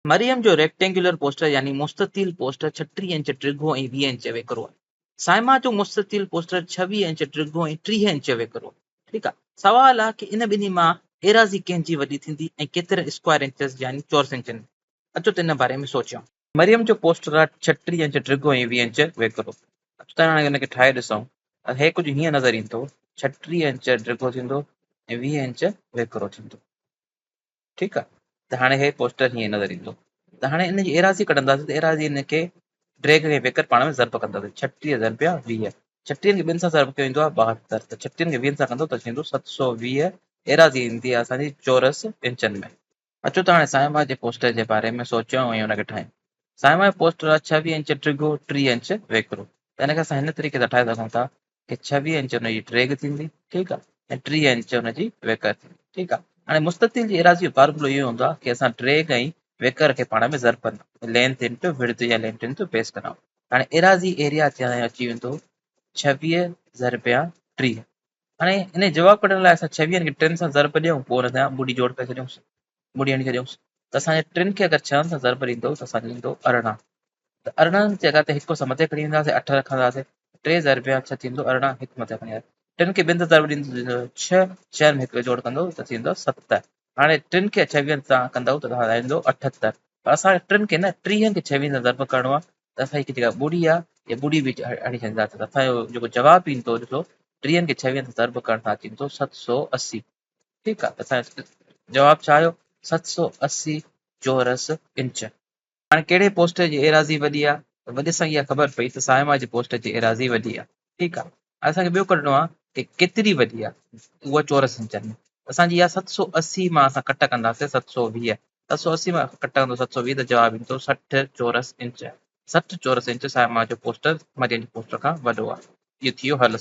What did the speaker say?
मरियम जो rectangular poster यानी मुस्ततील poster 36 inch टिघो ऐं 20 इंच वेकरो आहे। साइमा जो मुस्ततील पोस्टर 26 इंच टिघो ऐं 30 इंच वेकरो। ठीकु आहे। सवाल आहे कि इन ॿिन्ही मां एराज़ी कंहिंजी वॾी थींदी ऐं केतिरे स्क्वायर इंचस यानी चौरस इंचनि में। अचो त इन बारे में सोचियूं। मरियम जो पोस्टर आहे 36 इंच टिघो ऐं 20 इंच वेकरो। अचो त हाणे हिनखे ठाहे ॾिसूं। हे कुझु हीअं नज़र ईंदो, 36 इंच टिघो थींदो ऐं 20 इंच वेकरो थींदो। ठीकु आहे। त हाणे हे पोस्टर हीअं नज़र ईंदो। त हाणे इन जी एराज़ी कढंदासीं त एराज़ी हिनखे ड्रैग ऐं वेकर पाण में ज़र्ब कंदासीं। 36 ज़र्बिया 20, 36 खे ॿिनि सां ज़र्ब कयो ईंदो आहे 72, त 36 खे 20 सां कंदो त थींदो 720 एराज़ी ईंदी आहे असांजी चौरस इंचनि में। अचो त हाणे साइमा जे पोस्टर जे बारे में सोचियूं ऐं हुनखे ठाहियूं। साइमा जो पोस्टर आहे 26 इंच टिघो 30 इंच वेकरो। त हिनखे असां हिन तरीक़े सां ठाहे सघूं था कि 26 इंच हुनजी ड्रैग थींदी, ठीकु आहे, ऐं 30 इंच हुनजी वेकर थींदी। ठीकु आहे। हाणे मुस्ततील जी एराज़ी जो फॉर्मूलो इहो हूंदो आहे कि असां ड्रैग ऐं वेकर खे पाण में ज़र्ब कंदा, लेंथ इंटू विड्थ या लेंथ इंटू बेस कंदा। हाणे एराज़ी एरिया अची वेंदो 26 ज़र्बिया 30। हाणे इन जवाब कढण लाइ असां 26 खे 3 सां ज़र्ब ॾियूं, पोइ हुन सां ॿुड़ी जोड़ करे छॾियूंसि, ॿुड़ी हणी छॾियूंसि। त असांजे 3 खे अगरि 6 सां ज़र्ब ॾींदो त असांजो ईंदो 18। त 18 जी जॻह ते हिकु सां मथे खणी वेंदासीं, 8 रखंदासीं। 3 ज़र्बिया 6 थींदो 18, हिकु मथे खणी आयो। 3 खे ॿिनि सां ज़र्ब ॾींदो 6, 6 में हिकु जोड़ कंदो त थींदो 7। हाणे 3 खे 26 सां कंदव त तव्हां ईंदो 78। पर असांखे 3 खे न 30 खे 26 सां ज़र्ब करिणो आहे, त असां हिकु जेका ॿुड़ी आहे या ॿुड़ी बि हणी छॾींदासीं। त असांजो जेको जवाबु ईंदो ॾिसो, 30 खे 26 सां ज़र्ब करण सां अची वेंदो 780। ठीकु आहे। त असांजो जवाबु छा आयो? 780 चौरस इंच। हाणे कहिड़े पोस्टर जी एराज़ी वॾी आहे? त वॾे सां इहा ख़बर पई त साइमा जे पोस्टर जी एराज़ी वॾी आहे। ठीकु आहे। असांखे ॿियो कढणो आहे कि केतिरी वॾी आहे, उहा चौरस इंचनि में। असांजी इहा 780 मां असां कट कंदासीं 720। 780 मां कट कंदो 720 त जवाबु ईंदो 60 चौरस इंच। 60 चौरस इंच साइमा जो पोस्टर मरियम जे पोस्टर खां वॾो आहे। इहो थी वियो हल।